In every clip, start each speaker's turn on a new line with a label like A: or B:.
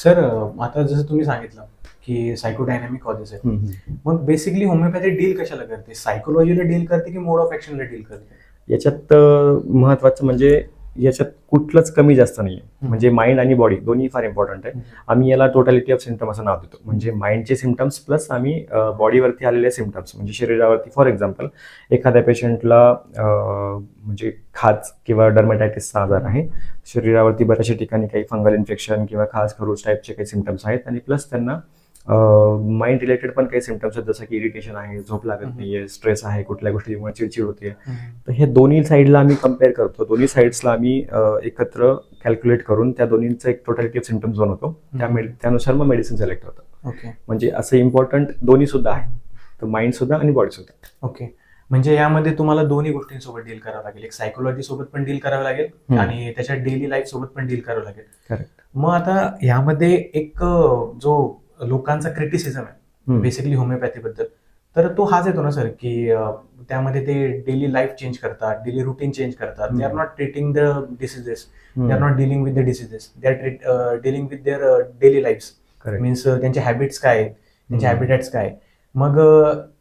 A: Sir आता जसं तुम्ही सांगितलं की सायकोडायनॅमिक कॉजेस आहेत, मग बेसिकली होमिओपॅथी डील कशाला करते? सायकोलॉजीला डील करते की मोड ऑफ ऍक्शनला डील करते?
B: याच्यात महत्वाचं म्हणजे याच्यात कुठलंच कमी जास्त नाहीये. म्हणजे माइंड आणि बॉडी दोन्ही फार इम्पॉर्टंट आहे. आम्ही याला टोटॅलिटी ऑफ सिम्टम असं नाव देतो. म्हणजे माइंडचे सिम्टम्स प्लस आम्ही बॉडीवरती आलेले सिम्टम्स, म्हणजे शरीरावरती. फॉर एक्झाम्पल, एखाद्या पेशंटला म्हणजे खाज किंवा डर्मेटायटिसचा आजार आहे, शरीरावरती बऱ्याचशा ठिकाणी काही फंगल इन्फेक्शन किंवा खाज खरूज टाईपचे काही सिम्टम्स आहेत, आणि प्लस त्यांना माइंड रिलेटेड पण काही सिम्टम्स आहेत, जसं की इरिटेशन आहे, झोप लागत नाहीये, स्ट्रेस आहे, कुठल्या गोष्टीमुळे चिडचिड होते. तर हे दोन्ही साईडला आम्ही कम्पेअर करतो. दोन्ही साईड्सला आम्ही एकत्र कॅल्क्युलेट करून त्या दोन्हीचं एक टोटॅलिटी ऑफ सिम्टम्स बनवतो. त्यानुसार मग मेडिसिन सिलेक्ट होतं.
A: ओके.
B: म्हणजे असं इम्पॉर्टंट दोन्ही सुद्धा आहे, तर माइंड सुद्धा आणि बॉडी सुद्धा.
A: ओके. म्हणजे यामध्ये तुम्हाला दोन्ही गोष्टींसोबत डील करावं लागेल. एक सायकोलॉजी सोबत पण डील करावं लागेल आणि त्याच्या डेली लाईफ सोबत पण डील करावं लागेल.
B: करेक्ट.
A: मग आता यामध्ये एक जो लोकांचा क्रिटिसिझम आहे बेसिकली होमिओपॅथी बद्दल, तर तो हाच येतो ना सर, की त्यामध्ये ते डेली लाईफ चेंज करतात, डेली रुटीन चेंज करतात. They are not treating the diseases, they are not dealing with the diseases, they are dealing with their daily life. Means त्यांचे हॅबिट्स काय आहेत, त्यांचे हॅबिटॅट्स काय आहे. मग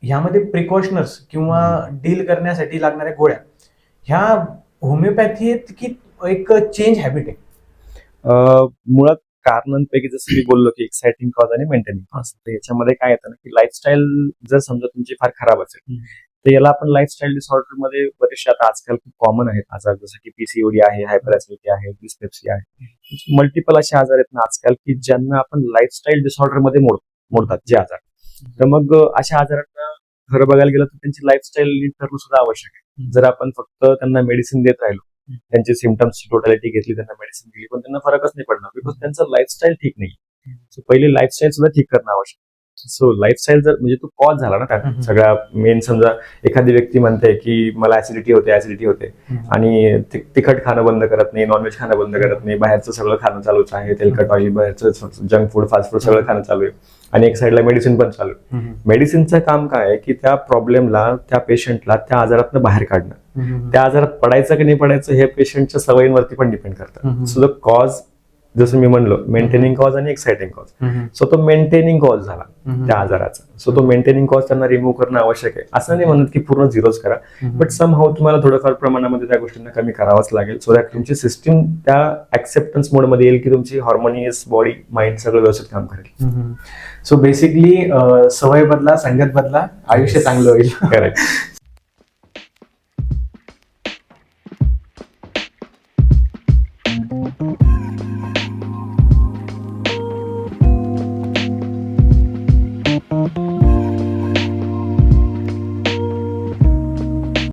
A: ह्यामध्ये प्रिकॉशनर्स किंवा डील करण्यासाठी लागणाऱ्या गोळ्या ह्या होमिओपॅथीत की एक चेंज हॅबिट आहे?
B: मुळात कारणांपैकी जसं मी बोललो की एक्साइटिंग कॉज आणि मेंटेनिंग कॉज, तर याच्यामध्ये काय येतं ना, की लाईफस्टाईल जर समजा तुमची फार खराब असेल, तर याला आपण लाईफस्टाईल डिसऑर्डर मध्ये बरेचसे आता आजकाल खूप कॉमन आहेत आजार, जसं की पीसीओडी आहे, हायपर ऍसिडिटी आहे, डिस्पेप्सिया आहे, मल्टिपल असे आजार आहेत ना आजकाल की ज्यांना आपण लाईफस्टाईल डिसऑर्डर मध्ये मोडतात जे आजार. तर मग अशा आजारांना खरं बघायला गेलं तर त्यांची लाईफस्टाईल नीट करणं सुद्धा आवश्यक आहे. जर आपण फक्त त्यांना मेडिसिन देत राहिलो, त्यांचे सिम्टम्सची टोटॅलिटी घेतली, त्यांना मेडिसिन दिली, पण त्यांना फरकच नाही पडणार, बिकॉज त्यांचं लाईफस्टाईल ठीक नाही. सो पहिले लाईफस्टाईल सुद्धा ठीक करणं आवश्यक. सो लाईफस्टाईल जर म्हणजे तो कॉज झाला ना त्या सगळ्या मेन, समजा एखादी व्यक्ती म्हणते की मला ऍसिडिटी होते आणि तिखट खाणं बंद करत नाही, नॉनव्हेज खाणं बंद करत नाही, बाहेरचं सगळं खाणं चालूच आहे, तेलकट ऑइल, बाहेरचं जंक फूड, फास्ट फूड सगळं खाणं चालू आहे, आणि एक साईडला मेडिसिन पण चालू आहे. मेडिसिनचं काम काय आहे की त्या प्रॉब्लेमला, त्या पेशंटला त्या आजारातनं बाहेर काढणं. त्या आजारात पडायचं की नाही पडायचं हे पेशंटच्या सवयींवरती पण डिपेंड करतं. सो द कॉज, जसं मी म्हणलो, मेंटेनिंग कॉज आणि एक्साइटिंग कॉज. सो तो मेंटेनिंग कॉज झाला त्या आजाराचा. सो तो मेंटेनिंग कॉज त्यांना रिमूव्ह करणं आवश्यक आहे. असं नाही म्हणत की पूर्ण झिरोच करा, बट सम हाऊ तुम्हाला थोडंफार प्रमाणामध्ये त्या गोष्टींना कमी करावंच लागेल, सो दॅट तुमची सिस्टीम त्या ऍक्सेप्टन्स मोडमध्ये येईल की तुमची हार्मोनियस बॉडी, माइंड सगळं व्यवस्थित काम करेल.
A: सो बेसिकली सवय बदला, संगत बदला, आयुष्य चांगलं होईल.
B: करेक्ट.